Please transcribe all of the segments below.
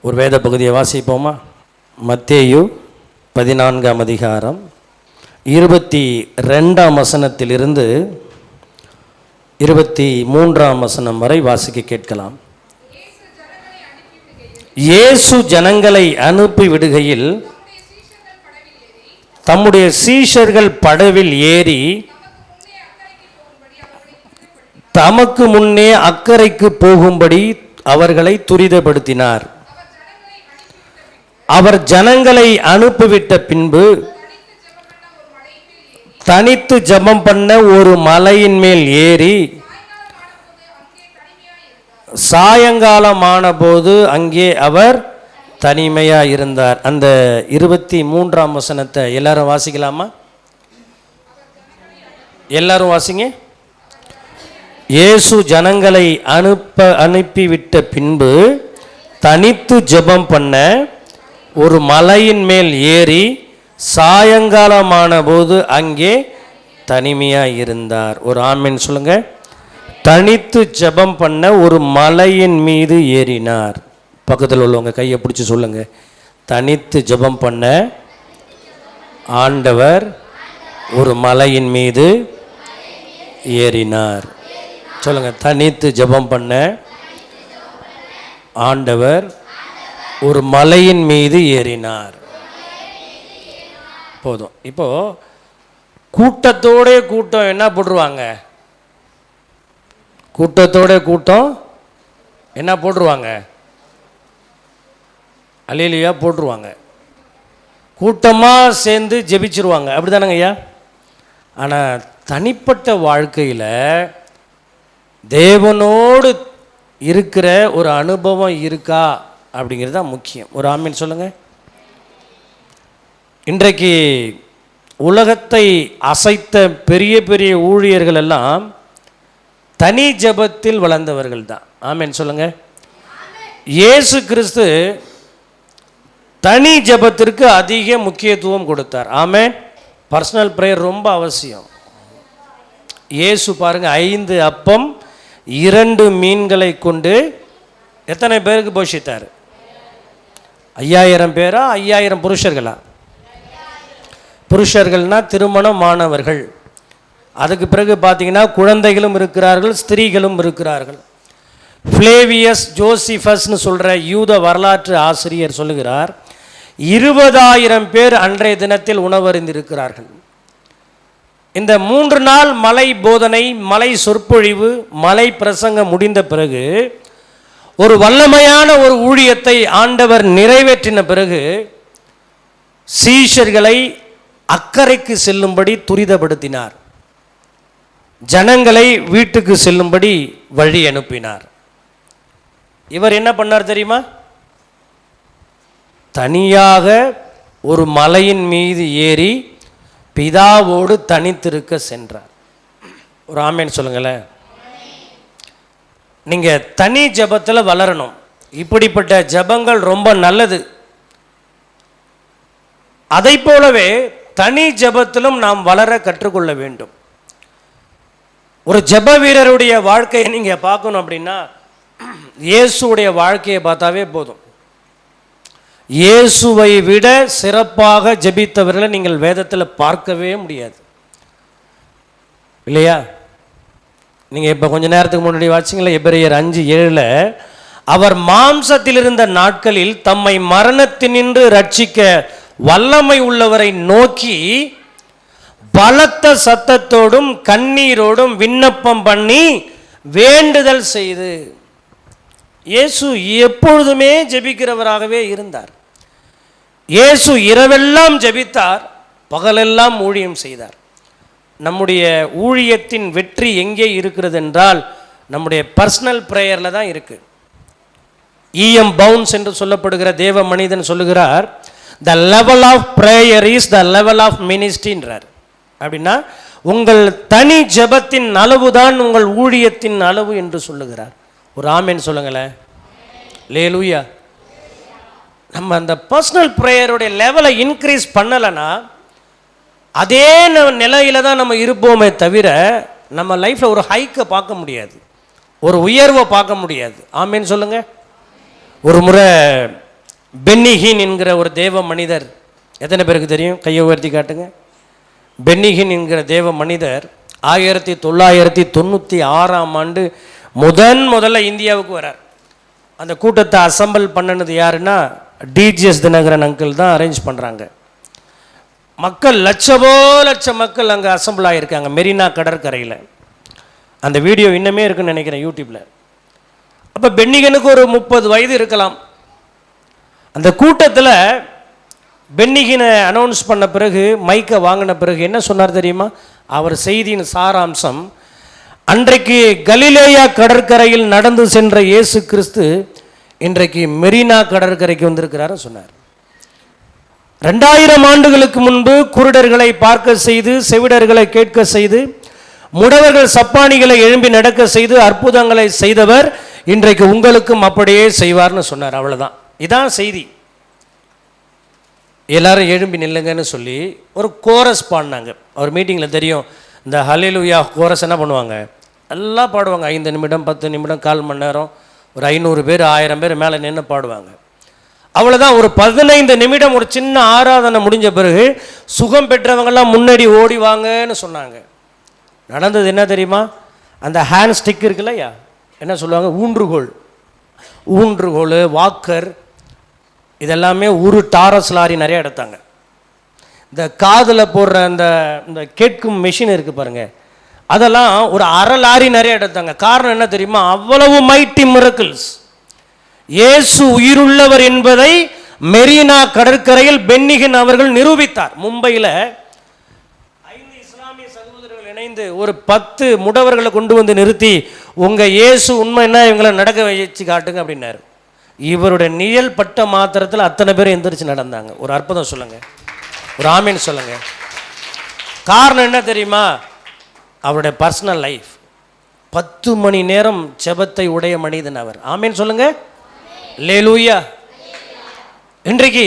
ஒரு வேத பகுதியை வாசிப்போமா? மத்தேயு 14ஆம் அதிகாரம் 22ஆம் வசனத்திலிருந்து 23ஆம் வசனம் வரை வாசிக்க கேட்கலாம். இயேசு ஜனங்களை அனுப்பி விடுகையில் தம்முடைய சீஷர்கள் படவில் ஏறி தமக்கு முன்னே அக்கறைக்கு போகும்படி அவர்களை துரிதப்படுத்தினார். அவர் ஜனங்களை அனுப்பிவிட்ட பின்பு தனித்து ஜெபம் பண்ண ஒரு மலையின் மேல் ஏறி சாயங்காலமான போது அங்கே அவர் தனிமையாக இருந்தார். அந்த 23ஆம் வசனத்தை எல்லாரும் வாசிக்கலாமா? எல்லாரும் வாசிங்க. இயேசு ஜனங்களை அனுப்பிவிட்ட பின்பு தனித்து ஜெபம் பண்ண ஒரு மலையின் மேல் ஏறி சாயங்காலமான போது அங்கே தனிமையாக இருந்தார். ஒரு ஆமென் சொல்லுங்க. தனித்து ஜெபம் பண்ண ஒரு மலையின் மீது ஏறினார். பக்கத்தில் உள்ளவங்க கையை பிடிச்சி சொல்லுங்க. தனித்து ஜெபம் பண்ண ஆண்டவர் ஒரு மலையின் மீது ஏறினார். சொல்லுங்க. தனித்து ஜெபம் பண்ண ஆண்டவர் ஒரு மலையின் மீது ஏறினார். போதும். இப்போ கூட்டத்தோட கூட்டம் என்ன போட்டுருவாங்க? கூட்டத்தோட கூட்டம் என்ன போட்டுருவாங்க? அல்லேலூயா போட்டுருவாங்க. கூட்டமாக சேர்ந்து ஜெபிச்சிருவாங்க. அப்படி தானங்க ஐயா? ஆனால் தனிப்பட்ட வாழ்க்கையில் தேவனோடு இருக்கிற ஒரு அனுபவம் இருக்கா அப்படிங்கிறது தான் முக்கியம். ஒரு ஆமீன் சொல்லுங்க. இன்றைக்கு உலகத்தை அசைத்த பெரிய பெரிய ஊழியர்கள் எல்லாம் தனி ஜெபத்தில் வளர்ந்தவர்கள் தான். ஆமீன் சொல்லுங்க. இயேசு கிறிஸ்து தனி ஜெபத்திற்கு அதிக முக்கியத்துவம் கொடுத்தார். ஆமீன். பர்சனல் பிரேயர் ரொம்ப அவசியம். இயேசு பாருங்க, 5 அப்பம் 2 மீன்களை கொண்டு எத்தனை பேருக்கு போஷித்தார்? 5000 பேரா? 5000 புருஷர்களா? புருஷர்கள்னா திருமணமானவர்கள். அதுக்கு பிறகு பார்த்தீங்கன்னா குழந்தைகளும் இருக்கிறார்கள், ஸ்திரீகளும் இருக்கிறார்கள். ஃப்ளேவியஸ் ஜோசிஃபஸ்னு சொல்கிற யூத வரலாற்று ஆசிரியர் சொல்லுகிறார், 20000 பேர் அன்றைய தினத்தில் உணவருந்திருக்கிறார்கள். இந்த 3 நாள் மலை போதனை, மலை சொற்பொழிவு, மலை பிரசங்கம் முடிந்த பிறகு ஒரு வல்லமையான ஒரு ஊழியத்தை ஆண்டவர் நிறைவேற்றின பிறகு சீஷர்களை அக்கறைக்கு செல்லும்படி துரிதப்படுத்தினார். ஜனங்களை வீட்டுக்கு செல்லும்படி வழி அனுப்பினார். இவர் என்ன பண்ணார் தெரியுமா? தனியாக ஒரு மலையின் மீது ஏறி பிதாவோடு தனித்திருக்க சென்றார். ஒரு ஆமேன் சொல்லுங்களேன். நீங்கள் தனி ஜெபத்தில் வளரணும். இப்படிப்பட்ட ஜெபங்கள் ரொம்ப நல்லது. அதை போலவே தனி ஜெபத்திலும் நாம் வளர கற்றுக்கொள்ள வேண்டும். ஒரு ஜெப வீரருடைய வாழ்க்கையை நீங்கள் பார்க்கணும் அப்படின்னா இயேசுடைய வாழ்க்கையை பார்த்தாவே போதும். இயேசுவை விட சிறப்பாக ஜெபித்தவர்களை நீங்கள் வேதத்தில் பார்க்கவே முடியாது, இல்லையா? நீங்கள் இப்போ கொஞ்ச நேரத்துக்கு முன்னாடி வாசிங்களா, எபிரேயர் 5:7 அவர் மாம்சத்தில் இருந்த நாட்களில் தம்மை மரணத்தினின்று ரட்சிக்க வல்லமை உள்ளவரை நோக்கி பலத்த சத்தத்தோடும் கண்ணீரோடும் விண்ணப்பம் பண்ணி வேண்டுதல் செய்து. இயேசு எப்பொழுதுமே ஜெபிக்கிறவராகவே இருந்தார். இயேசு இரவெல்லாம் ஜெபித்தார், பகலெல்லாம் ஊழியம் செய்தார். நம்முடைய ஊழியத்தின் வெற்றி எங்கே இருக்கிறது என்றால் நம்முடைய பர்சனல் ப்ரேயரில் தான் இருக்குது. E.M. பவுன்ஸ் என்று சொல்லப்படுகிற தேவ மனிதன் சொல்லுகிறார், the level of prayer is the level of மினிஸ்ட்ரின்றார். அப்படின்னா உங்கள் தனி ஜெபத்தின் அளவு தான் உங்கள் ஊழியத்தின் அளவு என்று சொல்லுகிறார். ஒரு ஆமேன் சொல்லுங்களேன். அல்லேலூயா. நம்ம அந்த பர்சனல் ப்ரேயருடைய லெவலை இன்க்ரீஸ் பண்ணலைன்னா அதே நிலையில தான் நம்ம இருப்போமே தவிர நம்ம லைஃப்பில் ஒரு ஹைக்கை பார்க்க முடியாது, ஒரு உயர்வை பார்க்க முடியாது. ஆமேன்னு சொல்லுங்க. ஒரு முறை பென்னிஹின் என்கிற ஒரு தேவ மனிதர், எத்தனை பேருக்கு தெரியும்? கையை உயர்த்தி காட்டுங்க. பென்னிஹின் என்கிற தேவ மனிதர் 1996 முதல்ல இந்தியாவுக்கு வரார். அந்த கூட்டத்தை அசம்பிள் பண்ணினது யாருன்னா டிஜிஎஸ் தினகரன் அங்கிள் தான் அரேஞ்ச் பண்ணுறாங்க. மக்கள் லட்சம் மக்கள் அங்கே அசம்பிள் ஆகியிருக்காங்க மெரினா கடற்கரையில். அந்த வீடியோ இன்னமே இருக்குன்னு நினைக்கிறேன் யூடியூப்பில். அப்போ பென்னிகனுக்கு ஒரு 30 வயது இருக்கலாம். அந்த கூட்டத்தில் பென்னிகினை அனௌன்ஸ் பண்ண பிறகு, மைக்கை வாங்கின பிறகு என்ன சொன்னார் தெரியுமா? அவர் செய்தியின் சாராம்சம், அன்றைக்கு கலிலேயா கடற்கரையில் நடந்து சென்ற இயேசு கிறிஸ்து இன்றைக்கு மெரினா கடற்கரைக்கு வந்திருக்கிறாரு சொன்னார். 2000 ஆண்டுகளுக்கு முன்பு குருடர்களை பார்க்க செய்து, செவிடர்களை கேட்க செய்து, முடவர்கள் சப்பானிகளை எழும்பி நடக்க செய்து அற்புதங்களை செய்தவர் இன்றைக்கு உங்களுக்கும் அப்படியே செய்வார்னு சொன்னார். அவ்வளோதான், இதான் செய்தி. எல்லாரும் எழும்பி நில்லுங்கன்னு சொல்லி ஒரு கோரஸ் பாடினாங்க. அவர் மீட்டிங்கில் தெரியும், இந்த ஹல்லேலூயா கோரஸ் என்ன பண்ணுவாங்க, எல்லாம் பாடுவாங்க. 5 நிமிடம் 10 நிமிடம் 1/4 மணி நேரம், ஒரு 500 பேர் 1000 பேர் மேலே நின்று பாடுவாங்க. அவ்வளோதான். ஒரு 15 நிமிடம் ஒரு சின்ன ஆராதனை முடிஞ்ச பிறகு சுகம் பெற்றவங்கெல்லாம் முன்னாடி ஓடி வாங்கன்னு சொன்னாங்க. நடந்தது என்ன தெரியுமா? அந்த ஹேண்ட் ஸ்டிக் இருக்குல்லையா, என்ன சொல்லுவாங்க, ஊன்றுகோல் வாக்கர், இதெல்லாமே ஒரு டாரஸ் லாரி நிறைய எடுத்தாங்க. இந்த காதில் போடுற இந்த கேட்கும் மெஷின் இருக்குது பாருங்கள், அதெல்லாம் ஒரு அரை லாரி நிறைய எடுத்தாங்க. காரணம் என்ன தெரியுமா? அவ்வளவு மைட்டி மிரக்கிள்ஸ். இயேசு உயிருள்ளவர் என்பதை மெரினா கடற்கரையில் பென்னிகன் அவர்கள் நிரூபித்தார். மும்பையில் 5 இஸ்லாமிய சகோதரர்கள் இணைந்து ஒரு 10 முடவர்களை கொண்டு வந்து நிறுத்தி, உங்கள் இயேசு உண்மைன்னா இவங்களை நடக்க வச்சு காட்டுங்க அப்படின்னாரு. இவருடைய நிழல் பட்ட மாத்திரத்தில் அத்தனை பேர் எந்திரிச்சு நடந்தாங்க. ஒரு அற்புதம் சொல்லுங்க, ஒரு ஆமீன் சொல்லுங்க. காரணம் என்ன தெரியுமா? அவருடைய பர்சனல் லைஃப். 10 மணி நேரம் ஜெபத்தை உடைய மனிதன் அவர். ஆமீன் சொல்லுங்க. அல்லேலூயா. இன்றைக்கு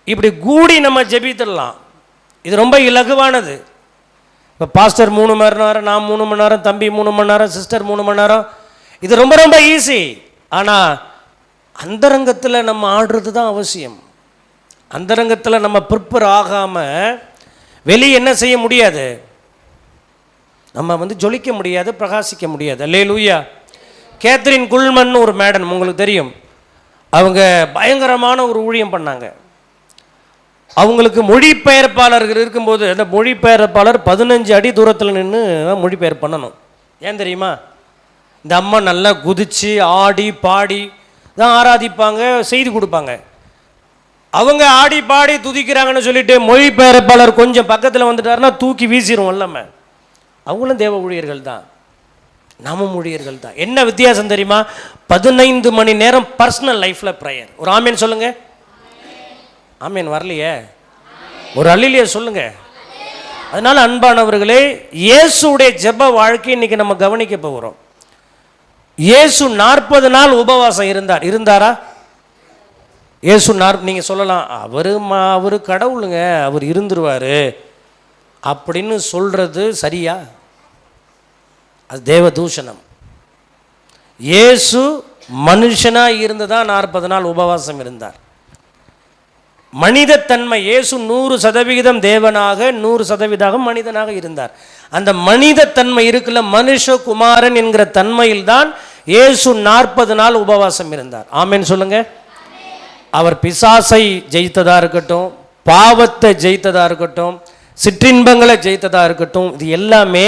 இப்படி கூடி நம்ம ஜெபித்துடலாம். இது ரொம்ப இலகுவானது. இப்போ பாஸ்டர் 3 மணி நேரம், நான் 3 மணி நேரம், தம்பி 3 மணி நேரம், சிஸ்டர் 3 மணி நேரம், இது ரொம்ப ரொம்ப ஈஸி. ஆனால் அந்தரங்கத்தில் நம்ம ஆடுறது தான் அவசியம். அந்தரங்கத்தில் நம்ம ப்ரிப்பேர் ஆகாமல் வெளியே என்ன செய்ய முடியாது, நம்ம ஜொலிக்க முடியாது, பிரகாசிக்க முடியாது. அல்லேலூயா. கேத்ரின் குல்மன் ஒரு மேடம், உங்களுக்கு தெரியும், அவங்க பயங்கரமான ஒரு ஊழியம் பண்ணாங்க. அவங்களுக்கு மொழிபெயர்ப்பாளர்கள் இருக்கும்போது அந்த மொழிபெயர்ப்பாளர் 15 அடி தூரத்தில் நின்று மொழிபெயர்ப்பு பண்ணணும். ஏன் தெரியுமா? இந்த அம்மா நல்லா குதித்து ஆடி பாடி தான் ஆராதிப்பாங்க, செய்தி கொடுப்பாங்க. அவங்க ஆடி பாடி துதிக்கிறாங்கன்னு சொல்லிட்டு மொழிபெயர்ப்பாளர் கொஞ்சம் பக்கத்தில் வந்துட்டாருன்னா தூக்கி வீசிடும் எல்லாமே. அவங்களும் தேவ ஊழியர்கள் தான், நாமும் ஊழியர்கள் தான். என்ன வித்தியாசம் தெரியுமா? 15 மணி நேரம் பர்சனல் லைஃப்பில் ப்ரேயர். ஒரு ஆமீன் சொல்லுங்க. ஆமீன் வரலையே, ஒரு அல்லேலூயா சொல்லுங்க. அதனால அன்பானவர்களே, இயேசுடைய ஜெப வாழ்க்கை இன்னைக்கு நம்ம கவனிக்க போகிறோம். இயேசு 40 நாள் உபவாசம் இருந்தாரா? இயேசு நீங்கள் சொல்லலாம், அவரு கடவுளுங்க, அவர் இருந்துருவார் அப்படின்னு சொல்றது சரியா? அது தேவ தூஷணம். இயேசு மனுஷனாக இருந்துதான் 40 நாள் உபவாசம் இருந்தார். மனிதத்தன்மை, இயேசு 100% தேவனாக 100% மனிதனாக இருந்தார். அந்த மனிதத்தன்மை இருக்குல்ல, மனுஷகுமாரன் என்கிற தன்மையில் தான் இயேசு 40 நாள் உபவாசம் இருந்தார். ஆமென் சொல்லுங்க. அவர் பிசாசை ஜெயித்ததா இருக்கட்டும், பாவத்தை ஜெயித்ததா இருக்கட்டும், சிற்றின்பங்களை ஜெயித்ததா இருக்கட்டும், இது எல்லாமே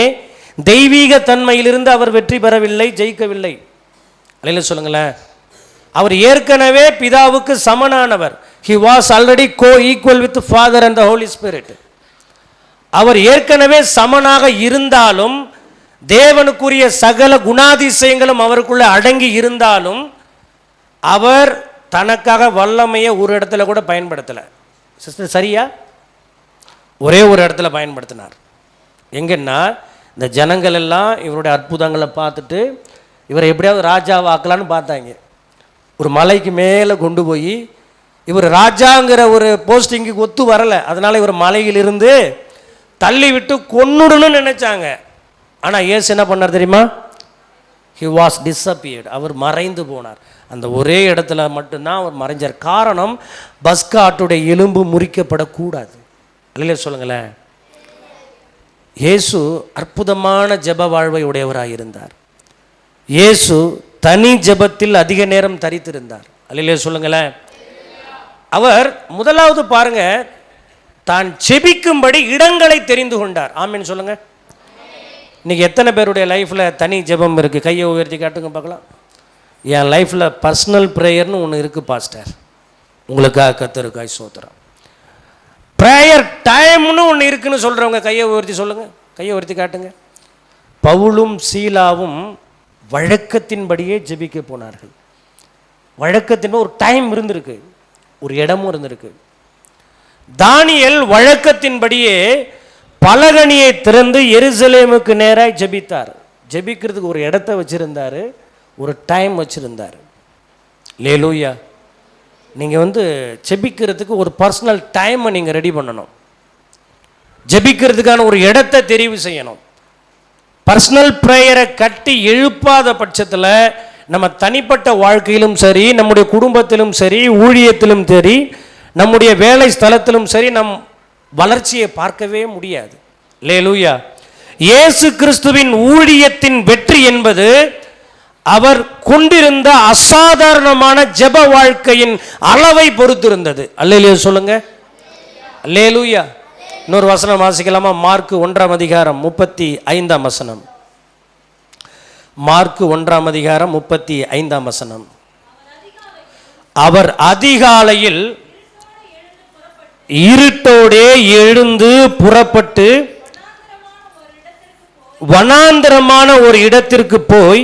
தெய்வீக தன்மையிலிருந்து அவர் வெற்றி பெறவில்லை, ஜெயிக்கவில்லை. அல்லேலூயா சொல்லுங்களேன். அவர் ஏற்கனவே பிதாவுக்கு சமனானவர். He was already co-equal with the Father and the Holy Spirit. அவர் ஏற்கனவே சமனாக இருந்தாலும், தேவனுக்குரிய சகல குணாதிசயங்களும் அவருக்குள்ள அடங்கி இருந்தாலும், அவர் தனக்காக வல்லமையை ஒரு இடத்துல கூட பயன்படுத்தலை. சிஸ்டர் சரியா? ஒரே ஒரு இடத்துல பயன்படுத்தினார். எங்கன்னா, இந்த ஜனங்கள் எல்லாம் இவருடைய அற்புதங்களை பார்த்துட்டு இவரை எப்படியாவது ராஜாவாக்கலான்னு பார்த்தாங்க. ஒரு மலைக்கு மேலே கொண்டு போய், இவர் ராஜாங்கிற ஒரு போஸ்டிங்கு ஒத்து வரலை, அதனால் இவர் மலையிலிருந்து தள்ளி விட்டு கொன்னுடணும்னு நினைச்சாங்க. ஆனால் இயேசு என்ன பண்ணார் தெரியுமா? He was disappeared. அவர் மறைந்து போனார். அந்த ஒரே இடத்துல மட்டும்தான் அவர் மறைஞ்சார். காரணம், பஸ்காட்டுடைய எலும்பு முறிக்கப்படக்கூடாது. அல்லையா சொல்லுங்களேன். இயேசு அற்புதமான ஜெப வாழ்வை உடையவராக இருந்தார். இயேசு தனி ஜெபத்தில் அதிக நேரம் தரித்திருந்தார். அல்லையா சொல்லுங்களேன். அவர் முதலாவது பாருங்க, தான் ஜெபிக்கும்படி இடங்களை தெரிந்து கொண்டார். ஆமீன் சொல்லுங்க. இன்னைக்கு எத்தனை பேருடைய லைஃப்பில் தனி ஜெபம் இருக்குது? கையை உயர்த்தி காட்டுங்க பார்க்கலாம். என் லைஃப்பில் பர்சனல் ப்ரேயர்னு ஒன்று இருக்குது பாஸ்டர். உங்களுக்காக கர்த்தருக்காய் ஸ்தோத்திரம். ப்ரேயர் டைம்னு ஒன்று இருக்குன்னு சொல்கிறவங்க கையை உயர்த்தி சொல்லுங்கள். கையை உயர்த்தி காட்டுங்க. பவுலும் சீலாவும் வழக்கத்தின்படியே ஜெபிக்க போனார்கள். வழக்கத்தின் ஒரு டைம் இருந்திருக்கு, ஒரு இடமும் இருந்திருக்கு. தானியேல் வழக்கத்தின்படியே பலகணியை திறந்து எருசலேமுக்கு நேராக ஜெபித்தார். ஜெபிக்கிறதுக்கு ஒரு இடத்த வச்சுருந்தார், ஒரு டைம் வச்சுருந்தார். லேலூயா. நீங்கள் ஜெபிக்கிறதுக்கு ஒரு பர்சனல் டைமை நீங்கள் ரெடி பண்ணணும். ஜெபிக்கிறதுக்கான ஒரு இடத்தை தெரிவு செய்யணும். பர்சனல் ப்ரேயரை கட்டி எழுப்பாத பட்சத்தில் நம்ம தனிப்பட்ட வாழ்க்கையிலும் சரி, நம்முடைய குடும்பத்திலும் சரி, ஊழியத்திலும் சரி, நம்முடைய வேலை ஸ்தலத்திலும் சரி, நம் வளர்ச்சியை பார்க்கவே முடியாது. அல்லேலூயா. இயேசு கிறிஸ்துவின் ஊழியத்தின் வெற்றி என்பது அவர் கொண்டிருந்த அசாதாரணமான ஜெப வாழ்க்கையின் அளவை பொறுத்திருந்தது. அல்லேலூயா சொல்லுங்க. அல்லேலூயா. இன்னொரு வசனம் வாசிக்கலாமா? மார்க் 1:35. மார்க் 1:35. அவர் அதிகாலையில் இருட்டோடே எழுந்து புறப்பட்டு வனாந்தரமான ஒரு இடத்திற்கு போய்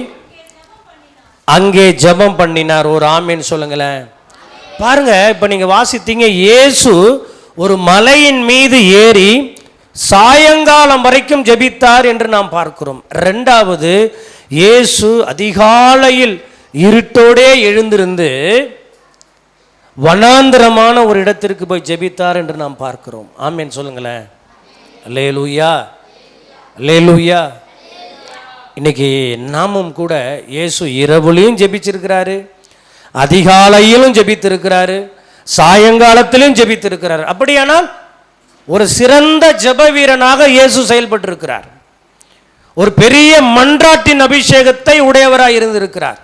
அங்கே ஜெபம் பண்ணினார். ஒரு ஆமீன் சொல்லுங்களேன். பாருங்க, இப்ப நீங்க வாசித்தீங்க, இயேசு ஒரு மலையின் மீது ஏறி சாயங்காலம் வரைக்கும் ஜெபித்தார் என்று நாம் பார்க்கிறோம். இரண்டாவது, இயேசு அதிகாலையில் இருட்டோடே எழுந்திருந்து வனாந்தரமான ஒரு இடத்திற்கு போய் ஜெபித்தார் என்று நாம் பார்க்கிறோம். ஆமீன் சொல்லுங்களேன். அல்லேலூயா, அல்லேலூயா. இன்னைக்கு நாமும் கூட இயேசு இரவுலையும் ஜெபிச்சிருக்கிறாரு, அதிகாலையிலும் ஜெபித்திருக்கிறாரு, சாயங்காலத்திலும் ஜெபித்திருக்கிறார். அப்படியானால் ஒரு சிறந்த ஜெப வீரனாக இயேசு செயல்பட்டிருக்கிறார். ஒரு பெரிய மன்றாட்டின் அபிஷேகத்தை உடையவராய் இருந்திருக்கிறார்.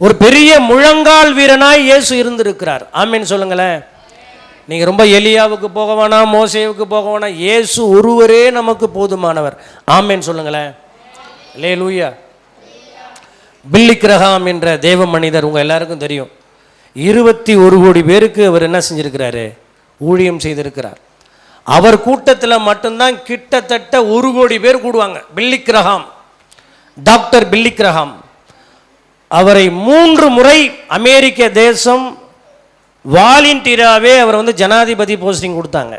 ஒரு பெரிய முழங்கால் வீரனாய் இயேசு இருந்திருக்கிறார். ஆமீன் சொல்லுங்களேன். நீங்க ரொம்ப எலியாவுக்கு போக வேணாம், மோசேவுக்கு போக வேணாம், இயேசு ஒருவரே நமக்கு போதுமானவர். ஆமீன் சொல்லுங்களேன். அல்லேலூயா. பில்லி கிரஹாம் என்ற தேவ மனிதர் உங்க எல்லாருக்கும் தெரியும். 21 கோடி பேருக்கு அவர் என்ன செஞ்சிருக்கிறாரு? ஊழியம் செய்திருக்கிறார். அவர் கூட்டத்தில் மட்டும்தான் கிட்டத்தட்ட 1 கோடி பேர் கூடுவாங்க. Billy Graham, doctor Billy Graham. அவரை 3 முறை அமெரிக்க தேசம் வாலண்டியராகவே அவர் ஜனாதிபதி போஸ்டிங் கொடுத்தாங்க.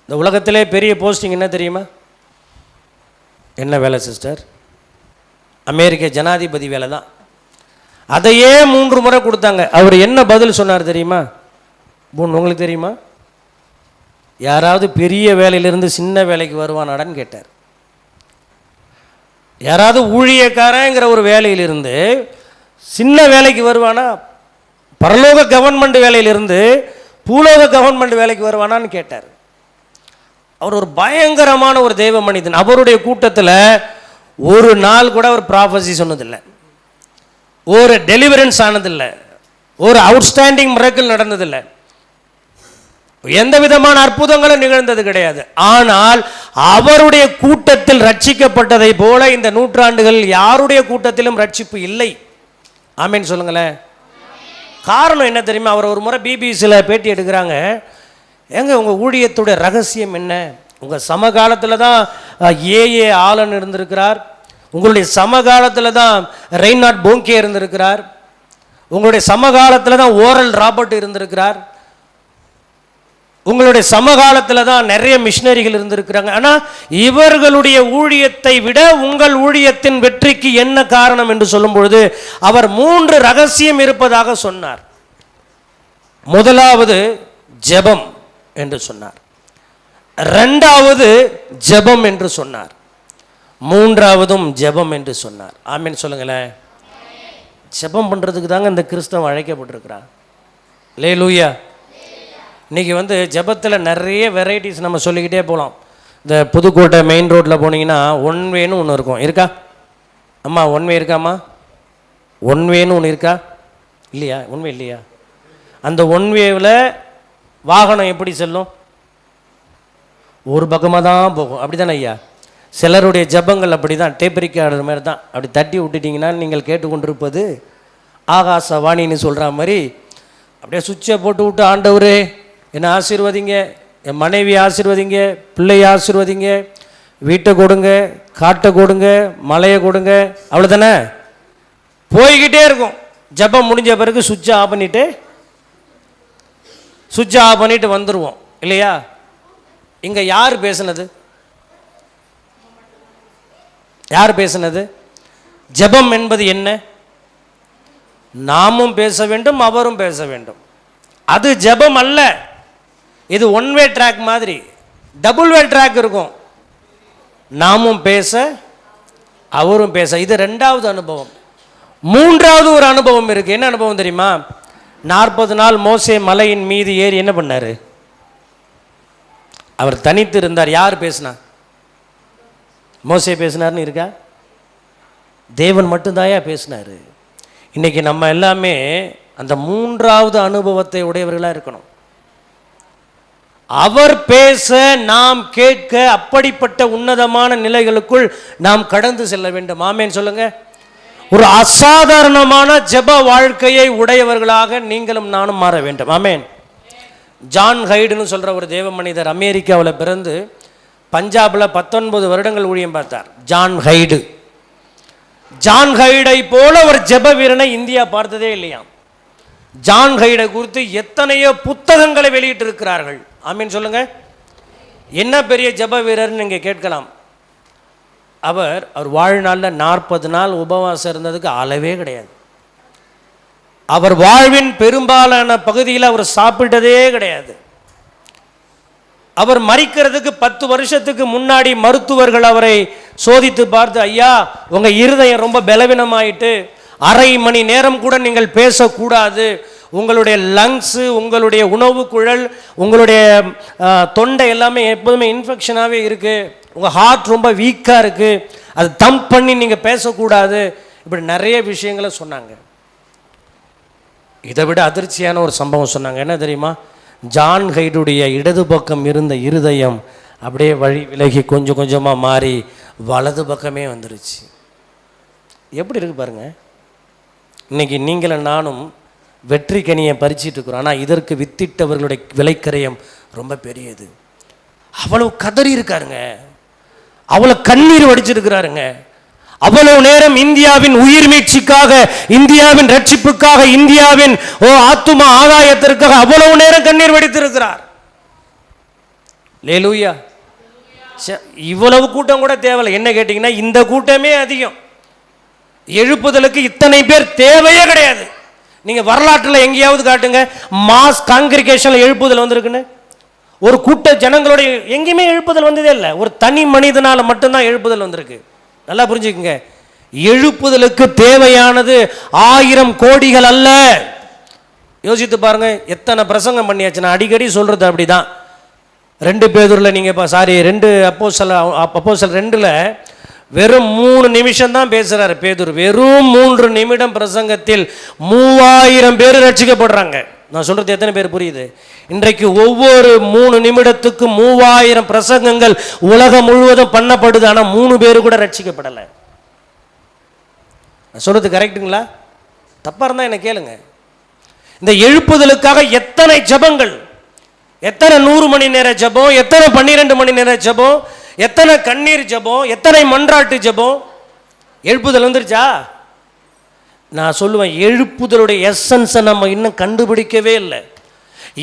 இந்த உலகத்திலே பெரிய போஸ்டிங் என்ன தெரியுமா? என்ன வேலை சிஸ்டர்? அமெரிக்க ஜனாதிபதி வேலை தான். அதையே 3 முறை கொடுத்தாங்க. அவர் என்ன பதில் சொன்னார் தெரியுமா? உங்களுக்கு தெரியுமா? யாராவது பெரிய வேலையிலிருந்து சின்ன வேலைக்கு வருவானாடான்னு கேட்டார். யாராவது ஊழியக்காரங்கிற ஒரு வேலையிலிருந்து சின்ன வேலைக்கு வருவானா? பரலோக கவர்மெண்ட் வேலையிலிருந்து பூலோக கவர்மெண்ட் வேலைக்கு வருவானான்னு கேட்டார். அவர் ஒரு பயங்கரமான ஒரு தெய்வ மனிதன். அவருடைய கூட்டத்தில் ஒரு நாள் கூட அவர் ப்ராஃபஸி சொன்னதில்லை, ஒரு டெலிவரன்ஸ் ஆனதில்லை, ஒரு அவுட்ஸ்டாண்டிங் மிரக்கிள் நடந்ததில்லை, எந்த விதமான அற்புதங்களும் நிகழ்ந்தது கிடையாது. ஆனால் அவருடைய கூட்டத்தில் ரட்சிக்கப்பட்டதை போல இந்த நூற்றாண்டுகள் யாருடைய கூட்டத்திலும் ரட்சிப்பு இல்லை. ஆமீன் சொல்லுங்களேன். காரணம் என்ன தெரியுமா? அவர் ஒரு முறை பிபிசியில் பேட்டி எடுக்கிறாங்க. ஏங்க உங்கள் ஊழியத்துடைய ரகசியம் என்ன? உங்கள் சமகாலத்தில் தான் ஏஏ ஆலன் இருந்திருக்கிறார், உங்களுடைய சமகாலத்தில் தான் ரெய்னார்ட் போங்கே இருந்திருக்கிறார், உங்களுடைய சமகாலத்தில் தான் ஓரல் ராபர்ட் இருந்திருக்கிறார், உங்களுடைய சமகாலத்தில் தான் நிறைய மிஷினரிகள் இருந்திருக்கிறாங்க. ஆனால் இவர்களுடைய ஊழியத்தை விட உங்கள் ஊழியத்தின் வெற்றிக்கு என்ன காரணம் என்று சொல்லும் பொழுது அவர் 3 ரகசியம் இருப்பதாக சொன்னார். முதலாவது ஜெபம் என்று சொன்னார், 2வது ஜெபம் என்று சொன்னார், மூன்றாவதும் ஜெபம் என்று சொன்னார். ஆமென் சொல்லுங்களேன். ஜெபம் பண்ணுறதுக்கு தாங்க இந்த கிறிஸ்தவம் அழைக்கப்பட்டிருக்கிறான். அல்லேலூயா. இன்றைக்கி ஜெபத்தில் நிறைய வெரைட்டிஸ் நம்ம சொல்லிக்கிட்டே போகலாம். இந்த புதுக்கோட்டை மெயின் ரோட்டில் போனீங்கன்னா ஒன்வேன்னு ஒன்று இருக்கும். இருக்கா அம்மா? ஒன்வே இருக்காம்மா? ஒன்வேன்னு ஒன்று இருக்கா இல்லையா? ஒன்வே இல்லையா? அந்த ஒன்வேவில் வாகனம் எப்படி செல்லும்? ஒரு பக்கமாக தான் போகும். அப்படி தானே ஐயா? சிலருடைய ஜபங்கள் அப்படி தான், டேப்ரிக் ஆடுற மாதிரி தான். அப்படி தட்டி விட்டுட்டிங்கன்னா நீங்கள் கேட்டுக்கொண்டிருப்பது ஆகாசவாணின்னு சொல்கிற மாதிரி அப்படியே சுவிட்சை போட்டு விட்டு, ஆண்டவரே என்னை ஆசீர்வதிங்க, என் மனைவி ஆசீர்வதிங்க, பிள்ளையை ஆசீர்வதிங்க, வீட்டை கொடுங்க, காட்டை கொடுங்க, மலையை கொடுங்க, அவ்வளோதானே? போய்கிட்டே இருக்கும். ஜபம் முடிஞ்ச பிறகு சுவிட்சை ஆஃப் பண்ணிட்டு வந்துடுவோம் இல்லையா? இங்கே யார் பேசுனது? யார் பேசுனது? ஜெபம் என்பது என்ன? நாமும் பேச வேண்டும், அவரும் பேச வேண்டும். அது ஜெபம் அல்ல. இது ஒன்வே ட்ராக் மாதிரி, டபுள் வே ட்ராக் இருக்கும். நாமும் பேச, அவரும் பேச. இது ரெண்டாவது அனுபவம். மூன்றாவது ஒரு அனுபவம் இருக்கு. என்ன அனுபவம் தெரியுமா? 40 நாள் மோசே மலையின் மீது ஏறி என்ன பண்ணாரு? அவர் தனித்து இருந்தார். யார் பேசினா? மோசே பேசினார்னு இருக்கா? தேவன் மட்டும்தாயா பேசினார். இன்னைக்கு நம்ம எல்லாமே அந்த மூன்றாவது அனுபவத்தை உடையவர்களாக இருக்கணும். அவர் பேச, நாம் கேட்க, அப்படிப்பட்ட உன்னதமான நிலைகளுக்குள் நாம் கடந்து செல்ல வேண்டும். ஆமேன் சொல்லுங்க. ஒரு அசாதாரணமான ஜெப வாழ்க்கையை உடையவர்களாக நீங்களும் நானும் மாற வேண்டும். ஆமேன். ஜான் ஹைடுன்னு சொல்கிற ஒரு தேவ மனிதர் அமெரிக்காவில் பிறந்து பஞ்சாபில் 19 வருடங்கள் ஊழியம் பார்த்தார். John hide. ஜான் ஹைடை போல ஒரு ஜெப வீரனை இந்தியா பார்த்ததே இல்லையாம். ஜான் ஹைடை குறித்து எத்தனையோ புத்தகங்களை வெளியிட்டு இருக்கிறார்கள். ஆமீன் சொல்லுங்க. என்ன பெரிய ஜெப வீரர்னு நீங்கள் கேட்கலாம். அவர் வாழ்நாளில் 40 நாள் உபவாசம் இருந்ததுக்கு அளவே கிடையாது. அவர் வாழ்வின் பெரும்பாலான பகுதியில் அவர் சாப்பிட்டதே கிடையாது. அவர் மரிக்கிறதுக்கு 10 வருஷத்துக்கு முன்னாடி மருத்துவர்கள் அவரை சோதித்து பார்த்து, ஐயா உங்கள் இருதயம் ரொம்ப பலவீனமாயிட்டு, அரை மணி நேரம் கூட நீங்கள் பேசக்கூடாது, உங்களுடைய லங்ஸு, உங்களுடைய உணவு குழல், உங்களுடைய தொண்டை எல்லாமே எப்போதுமே இன்ஃபெக்ஷனாகவே இருக்குது, உங்கள் ஹார்ட் ரொம்ப வீக்காக இருக்குது, அது தம்ப் பண்ணி நீங்கள் பேசக்கூடாது, இப்படி நிறைய விஷயங்களை சொன்னாங்க. இதை விட அதிர்ச்சியான ஒரு சம்பவம் சொன்னாங்க. என்ன தெரியுமா? ஜான் ஹைடுடைய இடது பக்கம் இருந்த இருதயம் அப்படியே வழி விலகி கொஞ்சம் கொஞ்சமாக மாறி வலது பக்கமே வந்துருச்சு. எப்படி இருக்கு பாருங்க. இன்னைக்கு நீங்களும் நானும் வெற்றி கனியை பறிச்சிட்டு இருக்கிறோம். ஆனால் இதற்கு வித்திட்டவர்களுடைய விலைக்கரையம் ரொம்ப பெரியது. அவ்வளவு கதறி இருக்காருங்க, அவ்வளவு கண்ணீர் வடிச்சிருக்கிறாருங்க. அவ்வளவு நேரம் இந்தியாவின் உயிர் மீட்சிக்காக, இந்தியாவின் ரட்சிப்புக்காக, இந்தியாவின் ஆத்தும ஆதாயத்திற்காக அவ்வளவு நேரம் கண்ணீர் வடித்திருக்கிறார். லேலூயா. இவ்வளவு கூட்டம் கூட தேவையில்லை. என்ன கேட்டீங்கன்னா, இந்த கூட்டமே அதிகம். எழுப்புதலுக்கு இத்தனை பேர் தேவையே கிடையாது. நீங்க வரலாற்றில் எங்கேயாவது காட்டுங்க மாஸ் காங்கிரிகேஷன்ல எழுப்புதல் வந்திருக்குன்னு. ஒரு கூட்ட ஜனங்களோட எங்கேயுமே எழுப்புதல் வந்ததே இல்லை. ஒரு தனி மனிதனால மட்டும்தான் எழுப்புதல் வந்திருக்கு. நல்லா புரிஞ்சுக்குங்க. எழுப்புதலுக்கு தேவையானது 1000 கோடிகள் அல்ல. யோசித்து பாருங்க, எத்தனை பிரசங்கம் பண்ணியாச்சு. நான் அடிக்கடி சொல்றது அப்படிதான். 2 பேதுருல நீங்க ரெண்டு அப்போஸ்தலர் 2ல வெறும் 3 நிமிஷம் தான் பேசுறாரு பேதுரு. வெறும் 3 நிமிடம் பிரசங்கத்தில் 3000 பேர் ரட்சிக்கப்படுறாங்க. நான் சொல்றது எத்தனை பேர் புரியுது? இன்றைக்கு ஒவ்வொரு 3 நிமிடத்துக்கு 3000 பிரசங்கங்கள் உலகம் முழுவதும் பண்ணப்படுது. ஆனால் 3 பேர் கூட ரட்சிக்கப்படலை. நான் சொல்றது கரெக்டுங்களா? தப்பா இருந்தா என்ன கேளுங்க. இந்த எழுப்புதலுக்காக எத்தனை ஜபங்கள், எத்தனை 100 மணி நேர ஜபம், எத்தனை 12 மணி நேர ஜபம், எத்தனை கண்ணீர் ஜபம், எத்தனை மன்றாட்டு ஜபம். எழுப்புதல் வந்துருச்சா? நான் சொல்லுவேன், எழுப்புதலுடைய எசன்ஸை நம்ம இன்னும் கண்டுபிடிக்கவே இல்லை.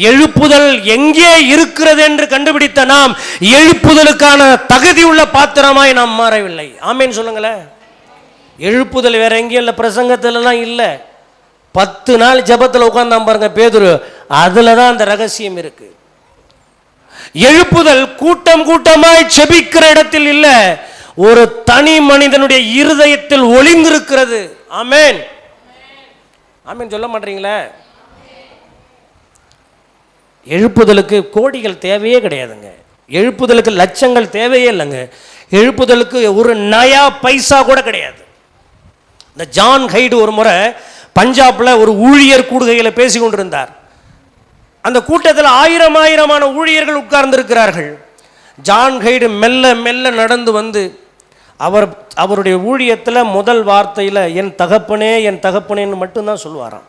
எழுப்புதல் எங்கே இருக்கிறது என்று கண்டுபிடித்த நாம் எழுப்புதலுக்கான தகுதி உள்ள பாத்திரமாய் நாம் மாறவில்லை. ஆமேன்னு சொல்லுங்களேன். எழுப்புதல் வேற எங்கேயும் இல்லை, பிரசங்கத்திலலாம் இல்லை. 10 நாள் ஜபத்தில் உட்கார்ந்தான் பாருங்க பேதுரு. அதுல தான் அந்த ரகசியம் இருக்கு. எழுப்புதல் கூட்டம் கூட்டமாய் செபிக்கிற இடத்தில் இல்லை, ஒரு தனி மனிதனுடைய இருதயத்தில் ஒளிந்திருக்கிறது. ஆமென். ஆமென் சொல்ல மாட்டீங்களா? எழுப்புதலுக்கு கோடிகள் தேவையே கிடையாதுங்க. எழுப்புதலுக்கு லட்சங்கள் தேவையே இல்லைங்க. எழுப்புதலுக்கு ஒரு நயா பைசா கூட கிடையாது. இந்த ஜான் ஹைடு ஒரு முறை பஞ்சாப்ல ஒரு ஊழியர் கூடுகையில் பேசி கொண்டிருந்தார். அந்த கூட்டத்தில் ஆயிரமான ஊழியர்கள் உட்கார்ந்திருக்கிறார்கள். ஜான் ஹைடு மெல்ல மெல்ல நடந்து வந்து அவருடைய ஊழியத்தில் முதல் வார்த்தையில் என் தகப்பனே என் தகப்பனேன்னு மட்டும்தான் சொல்லுவாராம்.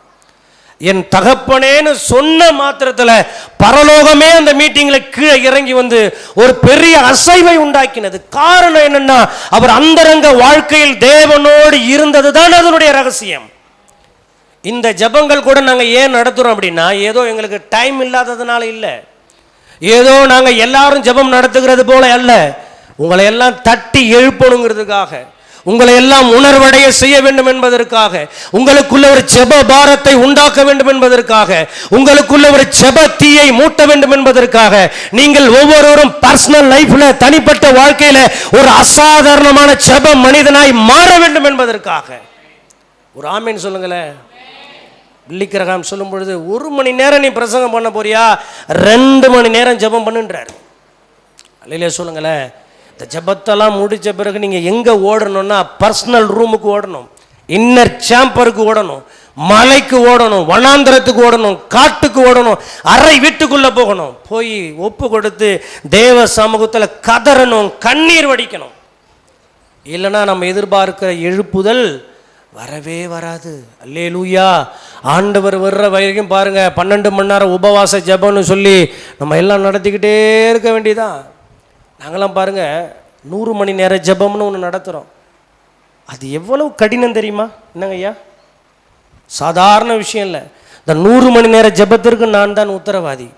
என் தகப்பனேன்னு சொன்ன மாத்திரத்தில் பரலோகமே அந்த மீட்டிங்கில் கீழே இறங்கி வந்து ஒரு பெரிய அசைவை உண்டாக்கினது. காரணம் என்னன்னா, அவர் அந்தரங்க வாழ்க்கையில் தேவனோடு இருந்தது தான் அதனுடைய ரகசியம். இந்த ஜபங்கள் கூட நாங்கள் ஏன் நடத்துகிறோம் அப்படின்னா, ஏதோ எங்களுக்கு டைம் இல்லாததுனால இல்லை, ஏதோ நாங்கள் எல்லாரும் ஜபம் நடத்துகிறது போல அல்ல, உங்களை எல்லாம் தட்டி எழுப்பணுங்கிறதுக்காக, உங்களை எல்லாம் உணர்வடைய செய்ய வேண்டும் என்பதற்காக, உங்களுக்குள்ள ஒரு ஜெப பாரத்தை உண்டாக்க வேண்டும் என்பதற்காக, உங்களுக்குள்ள ஒரு ஜெப தீயை மூட்ட வேண்டும் என்பதற்காக, நீங்கள் ஒவ்வொருவரும் பர்சனல் லைஃப்ல தனிப்பட்ட வாழ்க்கையில ஒரு அசாதாரணமான ஜெப மனிதனாய் மாற வேண்டும் என்பதற்காக. ஒரு ஆமீன் சொல்லுங்களேன். பில்லிக்கிரகாம் சொல்லும் பொழுது 1 மணி நேரம் நீ பிரசங்கம் பண்ண போறியா, 2 மணி நேரம் ஜெபம் பண்ணுன்றார். அல்லேலூயா சொல்லுங்களேன். இந்த ஜெபத்தெல்லாம் முடிச்ச பிறகு நீங்கள் எங்கே ஓடணும்னா, பர்சனல் ரூமுக்கு ஓடணும், இன்னர் சேம்பருக்கு ஓடணும், மலைக்கு ஓடணும், வனாந்திரத்துக்கு ஓடணும், காட்டுக்கு ஓடணும், அறை வீட்டுக்குள்ளே போகணும், போய் ஒப்பு கொடுத்து தேவ சமூகத்தில் கதறணும், கண்ணீர் வடிக்கணும். இல்லைன்னா நம்ம எதிர்பார்க்கிற எழுப்புதல் வரவே வராது. அல்லேலூயா. ஆண்டவர் வர்ற வரைக்கும் பாருங்க, 12 மணி நேரம் உபவாச ஜெபம்னு சொல்லி நம்ம எல்லாம் நடத்திக்கிட்டே இருக்க வேண்டியதான். நாங்களாம் பாருங்க 100 மணி நேர ஜெபம்னு ஒன்று நடத்துகிறோம். அது எவ்வளவு கடினம் தெரியுமா? என்னங்க ஐயா, சாதாரண விஷயம் இல்லை. இந்த 100 மணி நேர ஜெபத்திற்கு நான் தான் உத்தரவாதி.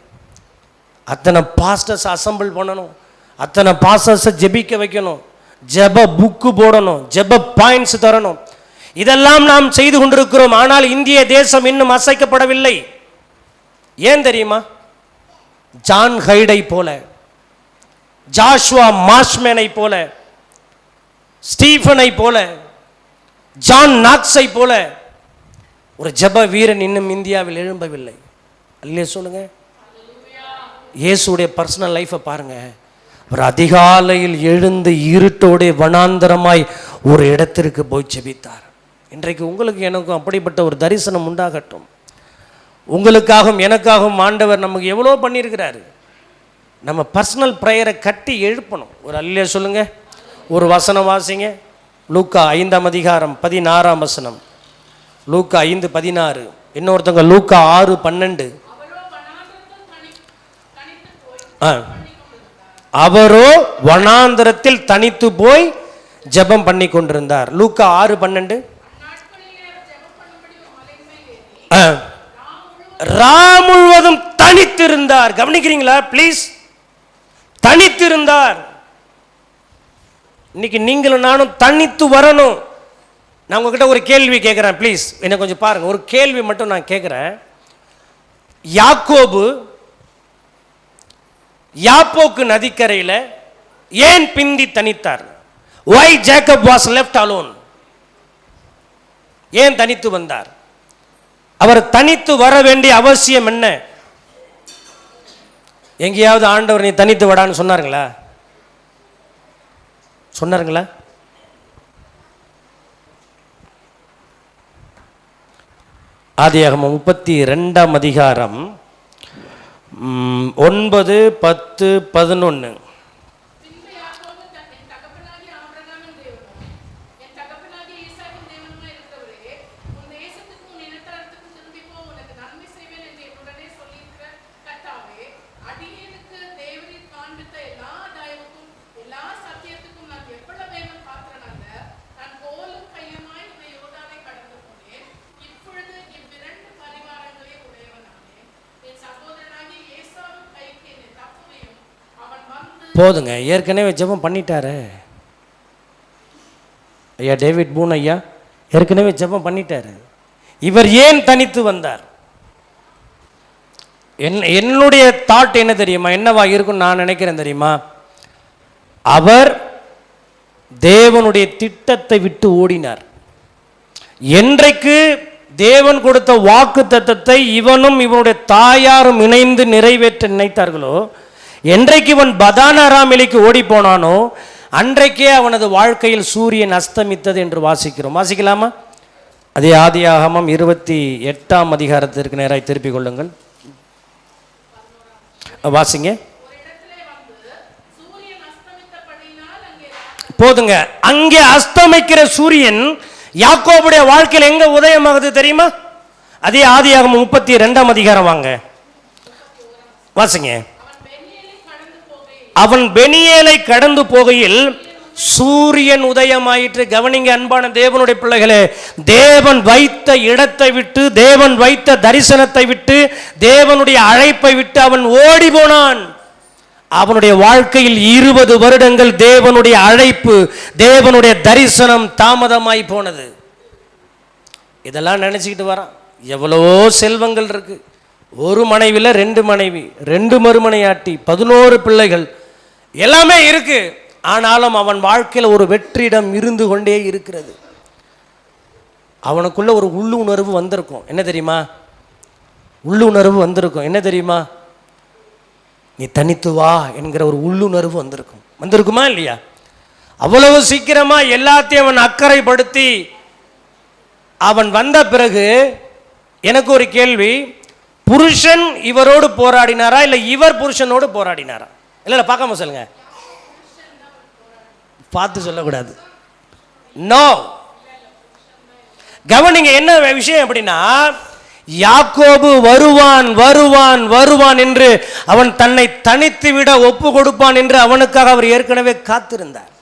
அத்தனை பாஸ்டர்ஸ் அசம்பிள் பண்ணணும், அத்தனை பாஸ்டர்ஸை ஜெபிக்க வைக்கணும், ஜெப புக்கு போடணும், ஜெப பாயிண்ட்ஸ் தரணும். இதெல்லாம் நாம் செய்து கொண்டிருக்கிறோம். ஆனால் இந்திய தேசம் இன்னும் அசைக்கப்படவில்லை. ஏன் தெரியுமா? ஜான் ஹைடை போல, ஜாஷுவா மார்ஷ்மேனை போல, ஸ்டீஃபனை போல, ஜான் நாக்ஸை போல ஒரு ஜெப வீரன் இன்னும் இந்தியாவில் எழும்பவில்லை. அல்லேலூயா சொல்லுங்க. இயேசுடைய பர்சனல் லைஃபை பாருங்க. ஒரு அதிகாலையில் எழுந்து இருட்டோடைய வனாந்தரமாய் ஒரு இடத்திற்கு போய் ஜெபித்தார். இன்றைக்கு உங்களுக்கு எனக்கும் அப்படிப்பட்ட ஒரு தரிசனம் உண்டாகட்டும். உங்களுக்காகவும் எனக்காகவும் ஆண்டவர் நமக்கு எவ்வளோ பண்ணியிருக்கிறாரு. நம்ம பர்சனல் ப்ரேயரை கட்டி எழுப்பணும். ஒரு அல்லேலூயா சொல்லுங்க. ஒரு வசனம் வாசிங்க. லூக்கா 5ஆம் அதிகாரம் 16ஆம் வசனம். லூக்கா 5:16. இன்னொருத்தவங்க லூக்கா 6:12. அவரோ வனாந்தரத்தில் தனித்து போய் ஜெபம் பண்ணி கொண்டிருந்தார். லூக்கா 6:12. ரா முழுவதும் தனித்திருந்தார். கவனிக்கிறீங்களா ப்ளீஸ்? தனித்திருந்தார். இன்னைக்கு நீங்களும் நானும் தனித்து வரணும். நான் உங்ககிட்ட ஒரு கேள்வி கேட்குறேன், ப்ளீஸ் என்னை கொஞ்சம் பாருங்க. ஒரு கேள்வி மட்டும் நான் கேட்குறேன். யாக்கோபு யாப்போக்கு நதிக்கரையில் ஏன் பிந்தி தனித்தார்? Why Jacob was left alone? ஏன் தனித்து வந்தார்? அவர் தனித்து வர வேண்டிய அவசியம் என்ன? எங்கேயாவது ஆண்டவர் நீ தனித்து வடான்னு சொன்னாருங்களா? சொன்னாருங்களா? ஆதியாகமம் 32ஆம் அதிகாரம் 9, 10, 11. போதுங்க, ஏற்கனவே ஜெபம் பண்ணிட்டாரு ஐயா. டேவிட் பூன் ஐயா ஏற்கனவே ஜெபம் பண்ணிட்டாரு. இவர் ஏன் தனித்து வந்தார்? என்னுடைய தாட் என்ன தெரியுமா? என்னவா இருக்குன்னு நான் நினைக்கிறேன் தெரியுமா? அவர் தேவனுடைய திட்டத்தை விட்டு ஓடினார். என்றைக்கு தேவன் கொடுத்த வாக்கு தத்தத்தை இவனும் இவனுடைய தாயாரும் இணைந்து நிறைவேற்ற நினைத்தார்களோ, என்றைக்கு இவன் பதான் அராமிலைக்கு ஓடி போனானோ, அன்றைக்கே அவனது வாழ்க்கையில் சூரியன் அஸ்தமித்தது என்று வாசிக்கிறோம். வாசிக்கலாமா? அதே ஆதியாகமம் 28ஆம் அதிகாரத்திற்கு நேராய் திருப்பிக் கொள்ளுங்கள். வாசிங்க. போதுங்க. அங்கே அஸ்தமிக்கிற சூரியன் யாக்கோபுடைய வாழ்க்கையில் எங்க உதயமாகுது தெரியுமா? அதே ஆதியாகமம் 32ஆம் அதிகாரம் வாங்க, வாசிங்க. அவன் பெனியேலை கடந்து போகையில் சூரியன் உதயமாயிற்று. கவனிங்க அன்பான தேவனுடைய பிள்ளைகளே, தேவன் வைத்த இடத்தை விட்டு, தேவன் வைத்த தரிசனத்தை விட்டு, தேவனுடைய அழைப்பை விட்டு அவன் ஓடி போனான். அவனுடைய வாழ்க்கையில் 20 வருடங்கள் தேவனுடைய அழைப்பு, தேவனுடைய தரிசனம் தாமதமாய் போனது. இதெல்லாம் நினைச்சுக்கிட்டு வரான். எவ்வளவோ செல்வங்கள் இருக்கு, ஒரு மனைவில 2 மனைவி, 2 மறுமனையாட்டி, 11 பிள்ளைகள், எல்லாமே இருக்கு. ஆனாலும் அவன் வாழ்க்கையில் ஒரு வெற்றிடம் இருந்து கொண்டே இருக்கிறது. அவனுக்குள்ள ஒரு உள்ளுணர்வு வந்திருக்கும். என்ன தெரியுமா? உள்ளுணர்வு வந்திருக்கும். என்ன தெரியுமா? நீ தனித்து வா என்கிற ஒரு உள்ளுணர்வு வந்திருக்கும். வந்திருக்குமா இல்லையா? அவ்வளவு சீக்கிரமா எல்லாத்தையும் அவன் அக்கறைப்படுத்தி அவன் வந்த பிறகு எனக்கு ஒரு கேள்வி, புருஷன் இவரோடு போராடினாரா இல்லை இவர் புருஷனோடு போராடினாரா? இல்லை பார்க்காம சொல்லுங்க, பார்த்து சொல்லக்கூடாது. நோ, கவனிங்க. என்ன விஷயம் அப்படின்னா, யாக்கோபு வருவான் வருவான் வருவான் என்று அவன் தன்னை தனித்து விட ஒப்பு கொடுப்பான் என்று அவனுக்காக அவர் ஏற்கனவே காத்திருந்தார்.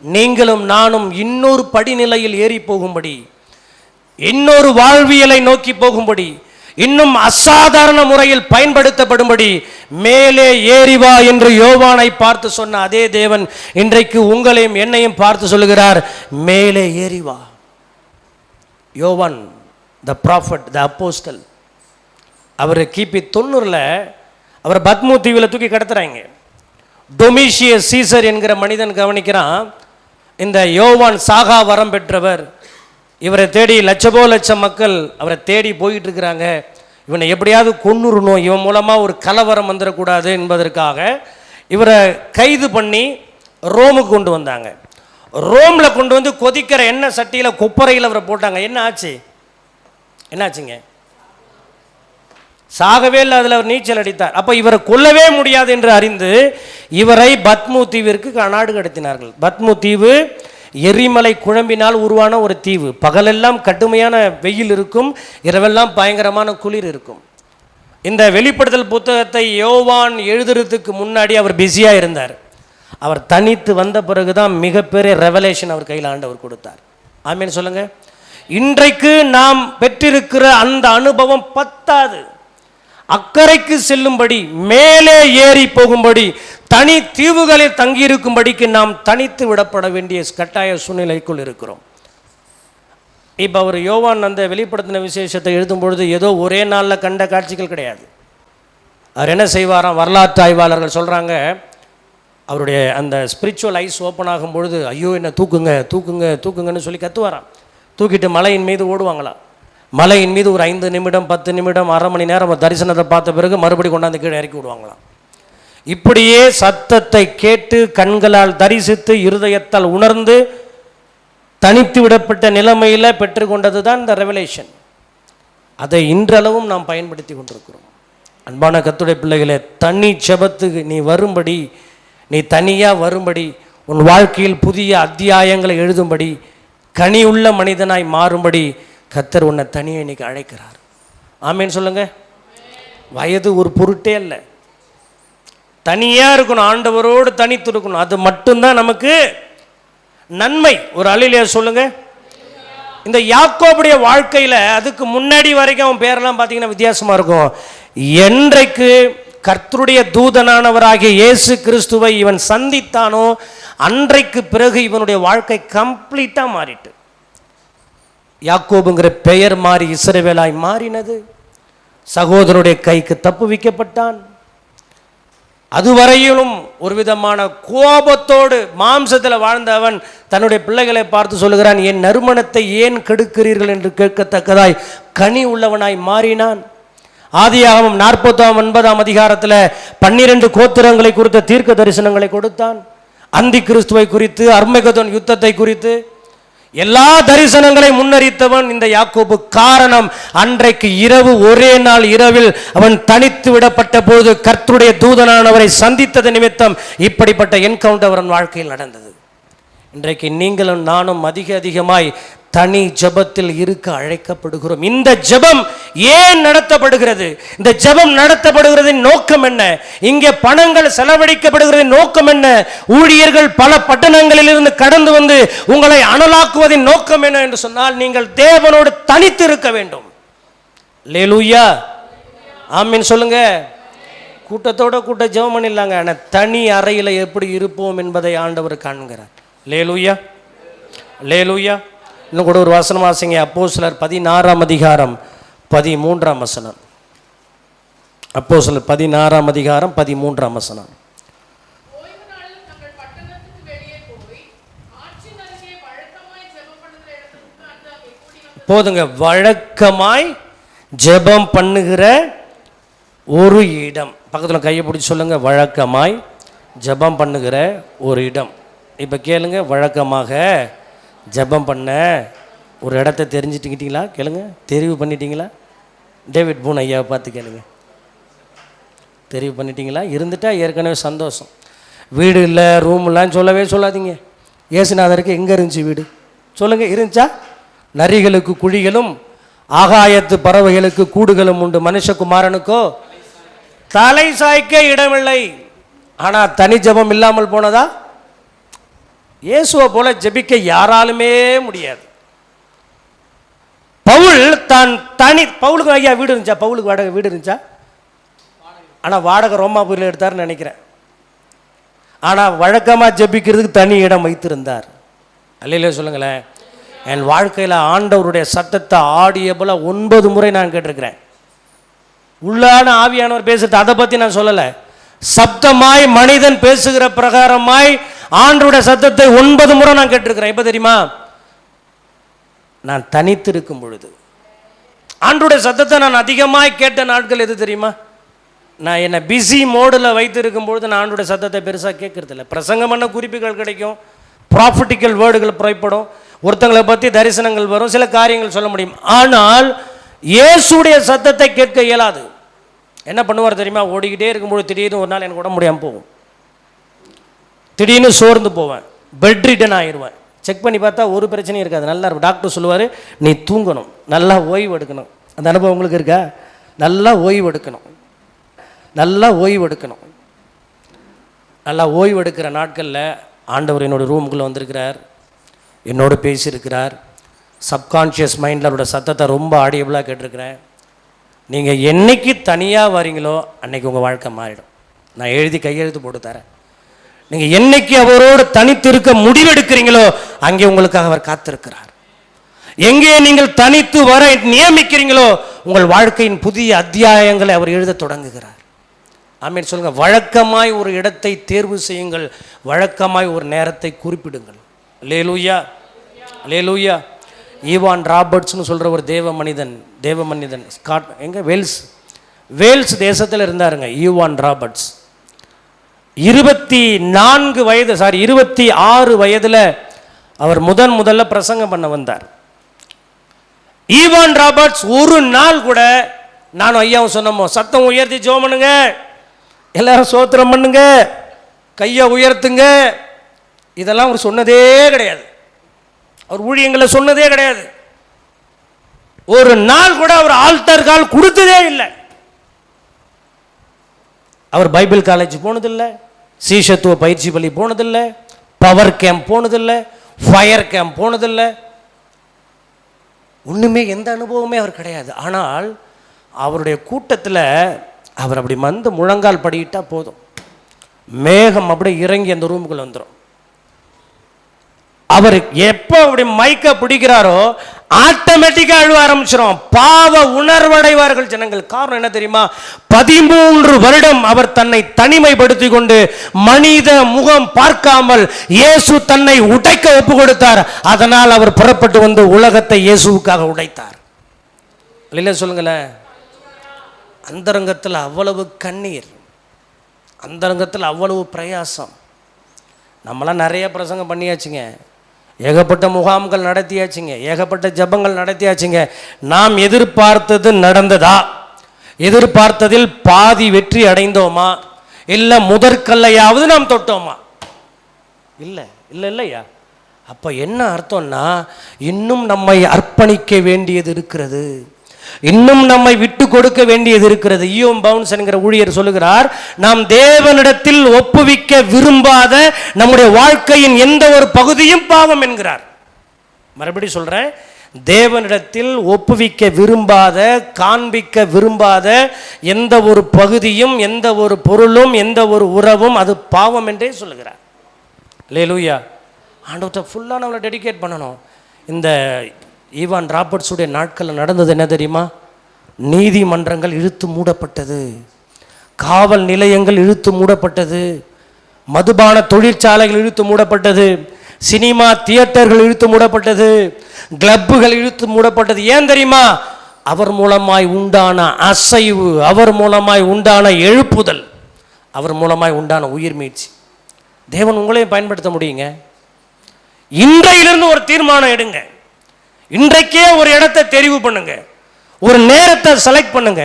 நீங்களும் நானும் இன்னொரு படிநிலையில் ஏறி போகும்படி, இன்னொரு வாழ்வியலை நோக்கி போகும்படி, இன்னும் அசாதாரண முறையில் பயன்படுத்தப்படும்படி மேலே ஏறிவா என்று யோவானை பார்த்து சொன்ன அதே தேவன் இன்றைக்கு உங்களையும் என்னையும் பார்த்து சொல்லுகிறார், மேலே ஏறிவா. யோவான் த ப்ராஃபட், த அப்போஸ்டல், அவர் கிபி 90 அவர் பத்மு தீவில் தூக்கி கடத்துறாங்க. டொமிஷியஸ் சீசர் என்கிற மனிதன் கவனிக்கிறான், இந்த யோவான் சாகா வரம் பெற்றவர், இவரை தேடி லட்சம் மக்கள் அவரை தேடி போயிட்டு இருக்கிறாங்க, இவனை எப்படியாவது கொன்னுறணும், இவன் மூலமாக ஒரு கலவரம் வந்துடக்கூடாது என்பதற்காக இவரை கைது பண்ணி ரோமுக்கு கொண்டு வந்தாங்க. ரோமில் கொண்டு வந்து கொதிக்கிற எண்ணெய் சட்டியில் கொப்பரையில் அவரை போட்டாங்க. என்ன ஆச்சு? என்னாச்சுங்க? சாகவே இல்லை, அதில் அவர் நீச்சல் அடித்தார். அப்போ இவரை கொல்லவே முடியாது என்று அறிந்து இவரை பத்மு தீவிற்கு நாடு கடத்தினார்கள். பத்மு தீவு எரிமலை குழம்பினால் உருவான ஒரு தீவு. பகலெல்லாம் கடுமையான வெயில் இருக்கும், இரவெல்லாம் பயங்கரமான குளிர் இருக்கும். இந்த வெளிப்படுத்தல் புத்தகத்தை யோவான் எழுதுறதுக்கு முன்னாடி அவர் பிஸியாக இருந்தார். அவர் தனித்து வந்த பிறகுதான் மிகப்பெரிய ரெவலேஷன் அவர் கையில் ஆண்டவர் கொடுத்தார். ஆமீன் சொல்லுங்க. இன்றைக்கு நாம் பெற்றிருக்கிற அந்த அனுபவம் பத்தாது. அக்கறைக்கு செல்லும்படி, மேலே ஏறி போகும்படி, தனி தீவுகளில் தங்கியிருக்கும்படிக்கு நாம் தனித்து விடப்பட வேண்டிய கட்டாய சூழ்நிலைக்குள் இருக்கிறோம். இப்போ அவர் யோவான் அந்த வெளிப்படுத்தின விசேஷத்தை எழுதும் பொழுது ஏதோ ஒரே நாளில் கண்ட காட்சிகள் கிடையாது. அவர் என்ன செய்வாராம்? வரலாற்று ஆய்வாளர்கள் சொல்கிறாங்க, அவருடைய அந்த ஸ்பிரிச்சுவல் ஐஸ் ஓப்பன் ஆகும் பொழுது, ஐயோ என்ன தூக்குங்க தூக்குங்க தூக்குங்கன்னு சொல்லி கத்துவாராம். தூக்கிட்டு மலையின் மீது ஓடுவாங்களாம். மலையின் மீது ஒரு 5 நிமிடம் 10 நிமிடம் அரை மணி நேரம் தரிசனத்தை பார்த்த பிறகு மறுபடியும் கொண்டாந்து கீழே இறக்கி விடுவாங்களாம். இப்படியே சத்தத்தை கேட்டு கண்களால் தரிசித்து இருதயத்தால் உணர்ந்து தனித்து விடப்பட்ட நிலைமையில் பெற்றுக்கொண்டது தான் இந்த ரெவலேஷன். அதை இன்றளவும் நாம் பயன்படுத்தி கொண்டிருக்கிறோம். அன்பான கர்த்தருடைய பிள்ளைகளே, தனி ஜெபத்துக்கு நீ வரும்படி, நீ தனியாக வரும்படி, உன் வாழ்க்கையில் புதிய அத்தியாயங்களை எழுதும்படி, கனி உள்ள மனிதனாய் மாறும்படி கர்த்தர் உன்னை தனியாக இன்னைக்கு அழைக்கிறார். ஆமேன்னு சொல்லுங்க. வயது ஒரு பொருட்டே இல்லை. தனியாக இருக்கணும், ஆண்டவரோடு தனித்து இருக்கணும். அது மட்டும்தான் நமக்கு நன்மை. ஒரு அல்லேலூயா சொல்லுங்க. இந்த யாக்கோபுடைய வாழ்க்கையில் அதுக்கு முன்னாடி வரைக்கும் அவன் பேரெல்லாம் பார்த்தீங்கன்னா வித்தியாசமாக இருக்கும். என்றைக்கு கர்த்தருடைய தூதனானவராகிய இயேசு கிறிஸ்துவை இவன் சந்தித்தானோ அன்றைக்கு பிறகு இவனுடைய வாழ்க்கை கம்ப்ளீட்டாக மாறிட்டு, யாக்கோபுங்கிற பெயர் மாறி இஸ்ரவேலாய் மாறினது. சகோதரனுடைய கைக்கு தப்பு வைக்கப்பட்டான். அதுவரையிலும் ஒரு விதமான கோபத்தோடு மாம்சத்தில் வாழ்ந்த அவன் தன்னுடைய பிள்ளைகளை பார்த்து சொல்லுகிறான், என் நறுமணத்தை ஏன் கெடுக்கிறீர்கள் என்று கேட்கத்தக்கதாய் கனி உள்ளவனாய் மாறினான். ஆதியாகமம் 49 அதிகாரத்தில் 12 கோத்திரங்களை குறித்த தீர்க்க தரிசனங்களை கொடுத்தான். அந்தி கிறிஸ்துவை குறித்து, அர்மகதோன் யுத்தத்தை குறித்து எல்லா தரிசனங்களை முன்னறித்தவன் இந்த யாக்கோபு. காரணம், அன்றைக்கு இரவு, ஒரே நாள் இரவில் அவன் தனித்து விடப்பட்ட போது கர்த்தருடைய தூதனானவரை சந்தித்தது நிமித்தம் இப்படிப்பட்ட என்கவுண்டர் அவன் வாழ்க்கையில் நடந்தது. இன்றைக்கு நீங்களும் நானும் அதிகமாய் தனி ஜெபத்தில் இருக்க அழைக்கப்படுகிறோம். இந்த ஜெபம் ஏன் நடத்தப்படுகிறது? இந்த ஜெபம் நடத்தப்படுகிறதின் நோக்கம் என்ன? இங்கே பணங்கள் செலவழிக்கப்படுகிறதின் நோக்கம் என்ன? ஊழியர்கள் பல பட்டணங்களில் இருந்து கடந்து வந்து உங்களை அனலாக்குவதின் நோக்கம் என்ன என்று சொன்னால், நீங்கள் தேவனோடு தனித்து இருக்க வேண்டும். அல்லேலூயா, ஆமீன் சொல்லுங்க. கூட்ட ஜெபம் பண்ணிடலாங்க, ஆனால் தனி அறையில் எப்படி இருப்போம் என்பதை ஆண்டவர் காண்கிறார். அல்லேலூயா, அல்லேலூயா. இன்னும் கூட ஒரு வசனம் வாசிங்க, அப்போஸ்தலர் 16 அதிகாரம் 13 வசனம். அப்போஸ்தலர் 16 அதிகாரம் 13 வசனம். போதுங்க, வழக்கமாய் ஜெபம் பண்ணுகிற ஒரு இடம். பக்கத்தில் கையை பிடிச்சி சொல்லுங்க, வழக்கமாய் ஜெபம் பண்ணுகிற ஒரு இடம். இப்போ கேளுங்க, வழக்கமாக ஜெபம் பண்ண ஒரு இடத்த தெரிஞ்சுட்டுக்கிட்டீங்களா? கேளுங்க, தெரிவு பண்ணிட்டீங்களா? டேவிட் பூன் ஐயாவை பார்த்து கேளுங்க, தெரிவு பண்ணிட்டீங்களா? இருந்துட்டா ஏற்கனவே சந்தோஷம். வீடு இல்லை, ரூம் இல்லைன்னு சொல்லவே சொல்லாதீங்க. இயேசுநாதருக்கு எங்கே இருந்துச்சு வீடு? சொல்லுங்கள், இருந்துச்சா? நரிகளுக்கு குழிகளும் ஆகாயத்து பறவைகளுக்கு கூடுகளும் உண்டு, மனுஷகுமாரனுக்கோ தலை சாய்க்க இடமில்லை. ஆனால் தனி ஜெபம் இல்லாமல் போனதா? இயேசுவை போல ஜெபிக்க யாராலுமே முடியாது. பவுல் தான் பவுலுக்கு ஐயா வீடு இருந்துச்சா? பவுலுக்கு வாடகை வீடு இருந்துச்சா? ஆனால் வாடகை ரோமாபுரியில் எடுத்தார்னு நினைக்கிறேன். ஆனால் வழக்கமாக ஜெபிக்கிறதுக்கு தனி இடம் வைத்திருந்தார். அல்லையிலே சொல்லுங்களேன். என் வாழ்க்கையில் ஆண்டவருடைய சத்தத்தை ஆடியபோல 9 முறை நான் கேட்டிருக்கிறேன். உள்ளான ஆவியானவர் பேசுறது அதை பற்றி நான் சொல்லலை. சப்தமாய் மனிதன் பேசுகிற பிரகாரமாய் ஆண்டவருடைய சத்தத்தை 9 முறை நான் கேட்டிருக்கிறேன். எப்போ தெரியுமா? நான் தனித்து இருக்கும் பொழுது. ஆண்டவருடைய சத்தத்தை நான் அதிகமாய் கேட்ட நாட்கள் எது தெரியுமா? நான் என்னை பிஸி மோடில் வைத்திருக்கும் பொழுது நான் ஆண்டவருடைய சத்தத்தை பெருசாக கேட்கறதில்ல. பிரசங்கம் பண்ண குறிப்புகள் கிடைக்கும், ப்ராஃபிட்டிக்கல் வேர்டுகள் புறப்படும், ஒருத்தங்களை பற்றி தரிசனங்கள் வரும், சில காரியங்கள் சொல்ல முடியும். ஆனால் இயேசுடைய சத்தத்தை கேட்க இயலாது. என்ன பண்ணுவார் தெரியுமா? ஓடிக்கிட்டே இருக்கும்போது திடீர்னு ஒரு நாள் எனக்கு உடம்பு முடியாமல் போகும், திடீர்னு சோர்ந்து போவேன், பெட் ரிட்டன் ஆயிடுவேன். செக் பண்ணி பார்த்தா ஒரு பிரச்சனையும் இருக்காது, நல்லா இருக்கும். டாக்டர் சொல்லுவார், நீ தூங்கணும், நல்லா ஓய்வு எடுக்கணும். அந்த அனுபவம் உங்களுக்கு இருக்கா? நல்லா ஓய்வு எடுக்கணும், நல்லா ஓய்வு எடுக்கணும். நல்லா ஓய்வு எடுக்கிற நாட்களில் ஆண்டவர் என்னோட ரூமுக்குள்ளே வந்திருக்கிறார், என்னோடு பேசியிருக்கிறார். சப்கான்ஷியஸ் மைண்டில் அவரோட சத்தத்தை ரொம்ப ஆடியபிளாக கேட்டிருக்கிறேன். நீங்கள் என்னைக்கு தனியாக வரீங்களோ அன்னைக்கு உங்கள் வாழ்க்கை மாறிடும். நான் கையெழுத்து போட்டு தரேன். நீங்கள் என்னைக்கு அவரோடு தனித்து இருக்க முடிவெடுக்கிறீங்களோ அங்கே உங்களுக்காக அவர் காத்திருக்கிறார். எங்கே நீங்கள் தனித்து வர நியமிக்கிறீங்களோ உங்கள் வாழ்க்கையின் புதிய அத்தியாயங்களை அவர் எழுத தொடங்குகிறார். ஆமீன் சொல்லுங்க. வழக்கமாய் ஒரு இடத்தை தேர்வு செய்யுங்கள், வழக்கமாய் ஒரு நேரத்தை குறிப்பிடுங்கள். அல்லேலூயா, அல்லேலூயா. ஈவான் ராபர்ட்ஸ்னு சொல்கிற ஒரு தேவ மனிதன் ஸ்காட், எங்கே வேல்ஸ் தேசத்தில் இருந்தாருங்க. ஈவான் ராபர்ட்ஸ் 26 வயதில் அவர் முதல்ல பிரசங்கம் பண்ண வந்தார். ஈவான் ராபர்ட்ஸ் ஒரு நாள் கூட நானும் ஐயாவும் சொன்னோமோ, சத்தம் உயர்த்தி ஜெபம் பண்ணுங்க, எல்லாரும் சோத்திரம் பண்ணுங்க, கையை உயர்த்துங்க, இதெல்லாம் அவர் சொன்னதே கிடையாது. அவர் ஊழியங்களை சொன்னதே கிடையாது. ஒரு நாள் கூட அவர் ஆல்டர் கால் கொடுத்ததே இல்லை. அவர் பைபிள் காலேஜ் போனதில்லை, சீஷத்துவ பயிற்சி பள்ளி போனதில்லை, பவர் கேம்ப் போனதில்லை, ஃபயர் கேம்ப் போனதில்லை, ஒன்றுமே எந்த அனுபவமே அவர் கிடையாது. ஆனால் அவருடைய கூட்டத்தில் அவர் அப்படி முழங்கால் படிக்கிட்டா போதும், மேகம் அப்படியே இறங்கி அந்த ரூமுக்குள்ள வந்துடும். அவர் எப்போ அப்படி மைக்க பிடிக்கிறாரோ ஆட்டோமேட்டிக்காக அழுவ ஆரம்பிச்சிடும். பாவ உணர்வடைவார்கள் ஜனங்கள். காரணம் என்ன தெரியுமா? 13 வருடம் அவர் தன்னை தனிமைப்படுத்தி கொண்டு மனித முகம் பார்க்காமல் இயேசு தன்னை உடைக்க ஒப்பு கொடுத்தார். அதனால் அவர் புறப்பட்டு வந்து உலகத்தை இயேசுவுக்காக உடைத்தார். இல்லை சொல்லுங்களேன். அந்தரங்கத்தில் அவ்வளவு கண்ணீர், அந்தரங்கத்தில் அவ்வளவு பிரயாசம். நம்மளாம் நிறைய பிரசங்கம் பண்ணியாச்சுங்க, ஏகப்பட்ட முகாம்கள் நடத்தியாச்சுங்க, ஏகப்பட்ட ஜபங்கள் நடத்தியாச்சுங்க. நாம் எதிர்பார்த்தது நடந்ததா? எதிர்பார்த்ததில் பாதி வெற்றி அடைந்தோமா? இல்லை முதற்கல்லையாவது நாம் தொட்டோமா? இல்லை இல்லை இல்லையா? அப்போ என்ன அர்த்தம்னா, இன்னும் நம்மை அர்ப்பணிக்க வேண்டியது இருக்கிறது, இன்னும் நம்மை விட்டு கொடுக்க வேண்டியது இருக்கிறது. ஈயோம் பவுன்ஸ் என்கிற ஊழியர் சொல்லுகிறார், நாம் தேவனிடத்தில் ஒப்புவிக்க விரும்பாத நம்முடைய வாழ்க்கையின் எந்த ஒரு பகுதியும் பாவம் என்கிறார். மறுபடியும் சொல்றேன், தேவனிடத்தில் ஒப்புவிக்க விரும்பாத, காண்பிக்க விரும்பாத எந்த ஒரு பகுதியும், எந்த ஒரு பொருளும், எந்த ஒரு உறவும் அது பாவம் என்றே சொல்லுகிறார். அல்லேலூயா. ஆண்டவர்கிட்ட ஃபுல்லாக நம்மளை டெடிகேட் பண்ணணும். இந்த ஈவான் ராபர்ட்ஸுடைய நாட்களில் நடந்தது என்ன தெரியுமா? நீதிமன்றங்கள் இழுத்து மூடப்பட்டது, காவல் நிலையங்கள் இழுத்து மூடப்பட்டது, மதுபான தொழிற்சாலைகள் இழுத்து மூடப்பட்டது, சினிமா தியேட்டர்கள் இழுத்து மூடப்பட்டது, கிளப்புகள் இழுத்து மூடப்பட்டது. ஏன் தெரியுமா? அவர் மூலமாய் உண்டான அசைவு, அவர் மூலமாய் உண்டான எழுப்புதல், அவர் மூலமாய் உண்டான உயிர் மீட்சி. தேவன் உங்களையும் பயன்படுத்த முடியுங்க. இன்றையிலிருந்து ஒரு தீர்மானம் எடுங்க. இன்றைக்கே ஒரு இடத்தை தெரிவு பண்ணுங்க, ஒரு நேரத்தை செலக்ட் பண்ணுங்க.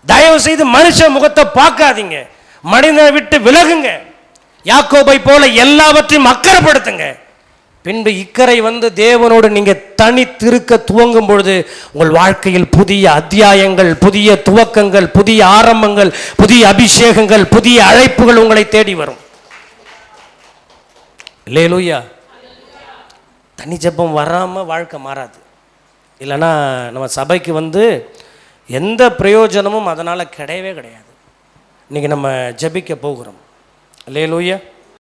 தயவு செய்து மனுஷ முகத்தை பார்க்காதீங்க, மனிதனை விட்டு விலகுங்க. யாக்கோபை போல எல்லாவற்றையும் அக்கறைப்படுத்துங்க. பின்பு இக்கரை வந்து தேவனோடு நீங்க தனித்திருக்க துவங்கும் பொழுது உங்கள் வாழ்க்கையில் புதிய அத்தியாயங்கள், புதிய துவக்கங்கள், புதிய ஆரம்பங்கள், புதிய அபிஷேகங்கள், புதிய அழைப்புகள் உங்களை தேடி வரும். அல்லேலூயா. தனி ஜெபம் வராமல் வாழ்க்கை மாறாது. இல்லைன்னா நம்ம சபைக்கு வந்து எந்த பிரயோஜனமும் அதனால் கிடையவே கிடையாது. இன்றைக்கி நம்ம ஜெபிக்க போகிறோம். அல்லேலூயா.